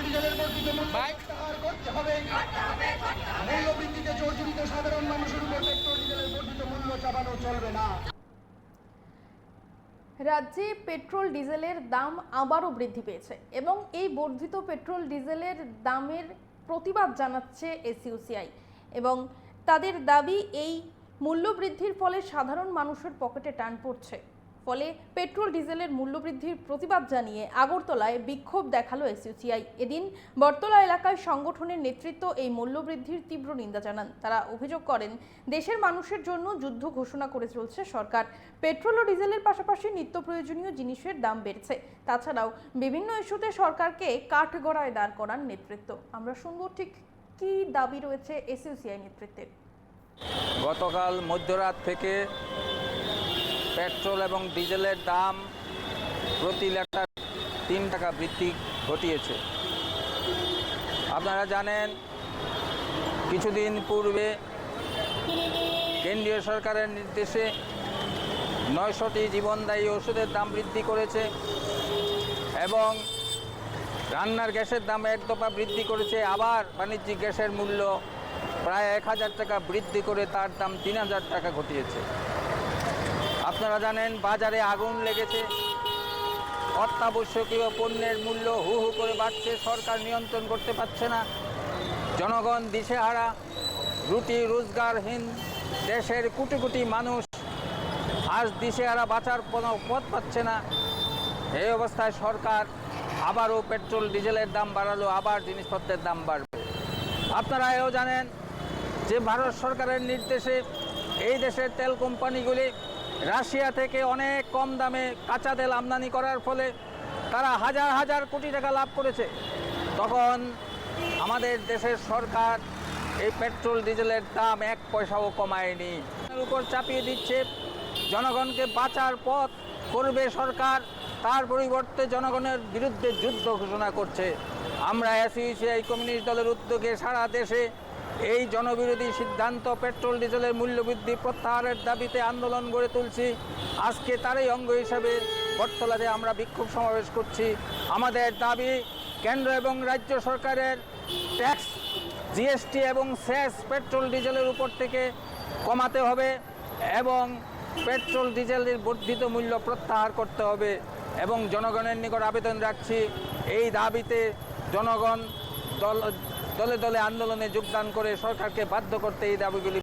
ডিজেলের বর্ধিত মূল্য প্রত্যাহার করতে হবে। মূল্য বৃদ্ধিতে জর্জরিত সাধারণ মানুষের উপর পেট্রোল ডিজেলের বর্ধিত মূল্য চাপানো চলবে না। রাজ্যে পেট্রোল ডিজেলের দাম আবারও বৃদ্ধি পেয়েছে এবং এই বর্ধিত পেট্রোল ডিজেলের দামের প্রতিবাদ জানাচ্ছে এসইউসিআই এবং তাদের দাবি এই মূল্য বৃদ্ধির ফলে সাধারণ মানুষের পকেটে টান পড়ছে। ফলে পেট্রোল ডিজেলের মূল্য বৃদ্ধির প্রতিবাদ জানিয়ে আগরতলায় বিক্ষোভ দেখালো এসইউসিআই। এদিন বটতলা এলাকায় সংগঠনের নেতৃত্ব এই মূল্য বৃদ্ধির তীব্র নিন্দা জানান। তারা অভিযোগ করেন, দেশের মানুষের জন্য যুদ্ধ ঘোষণা করে চলছে সরকার। পেট্রোল ও ডিজেলের পাশাপাশি নিত্য প্রয়োজনীয় জিনিসের দাম বেড়েছে। তাছাড়াও বিভিন্ন ইস্যুতে সরকারকে কাঠগড়ায় দাঁড় করান নেতৃত্ব। আমরা শুনবো ঠিক কি দাবি রয়েছে এসইউসিআই নেতৃত্বের। গতকাল মধ্যরাত থেকে পেট্রোল এবং ডিজেলের দাম প্রতি লিটার 3 টাকা বৃদ্ধি ঘটিয়েছে। আপনারা জানেন, কিছুদিন পূর্বে কেন্দ্রীয় সরকারের নির্দেশে 900টি জীবনদায়ী ওষুধের দাম বৃদ্ধি করেছে এবং রান্নার গ্যাসের দাম 1 দফা বৃদ্ধি করেছে। আবার বাণিজ্যিক গ্যাসের মূল্য প্রায় 1000 টাকা বৃদ্ধি করে তার দাম 3000 টাকা ঘটিয়েছে। আপনারা জানেন, বাজারে আগুন লেগেছে, অত্যাবশ্যকীয় পণ্যের মূল্য হু হু করে বাড়ছে, সরকার নিয়ন্ত্রণ করতে পারছে না, জনগণ দিশেহারা, রুটি রোজগারহীন দেশের কোটি কোটি মানুষ আজ দিশেহারা, বাঁচার কোনো পথ পাচ্ছে না। এই অবস্থায় সরকার আবারও পেট্রোল ডিজেলের দাম বাড়ালো, আবার জিনিসপত্রের দাম বাড়বে। আপনারা এও জানেন যে ভারত সরকারের নির্দেশে এই দেশের তেল কোম্পানিগুলি রাশিয়া থেকে অনেক কম দামে কাঁচা তেল আমদানি করার ফলে তারা হাজার হাজার কোটি টাকা লাভ করেছে। তখন আমাদের দেশের সরকার এই পেট্রোল ডিজেলের দাম 1 পয়সাও কমায়নি, এর উপর চাপিয়ে দিচ্ছে। জনগণকে বাঁচার পথ করবে সরকার, তার পরিবর্তে জনগণের বিরুদ্ধে যুদ্ধ ঘোষণা করছে। আমরা এসইউসিআই কমিউনিস্ট দলের উদ্যোগে সারা দেশে এই জনবিরোধী সিদ্ধান্ত পেট্রোল ডিজেলের মূল্যবৃদ্ধি প্রত্যাহারের দাবিতে আন্দোলন গড়ে তুলছি। আজকে তারই অঙ্গ হিসাবে বটতলাতে আমরা বিক্ষোভ সমাবেশ করছি। আমাদের দাবি, কেন্দ্র এবং রাজ্য সরকারের ট্যাক্স, জিএসটি এবং সেস পেট্রোল ডিজেলের উপর থেকে কমাতে হবে এবং পেট্রোল ডিজেলের বর্ধিত মূল্য প্রত্যাহার করতে হবে এবং জনগণের নিকট আবেদন রাখছি, এই দাবিতে জনগণ দলে দলে আন্দোলনে যোগদান করে সরকারকে বাধ্য করতে এই দাবিগুলি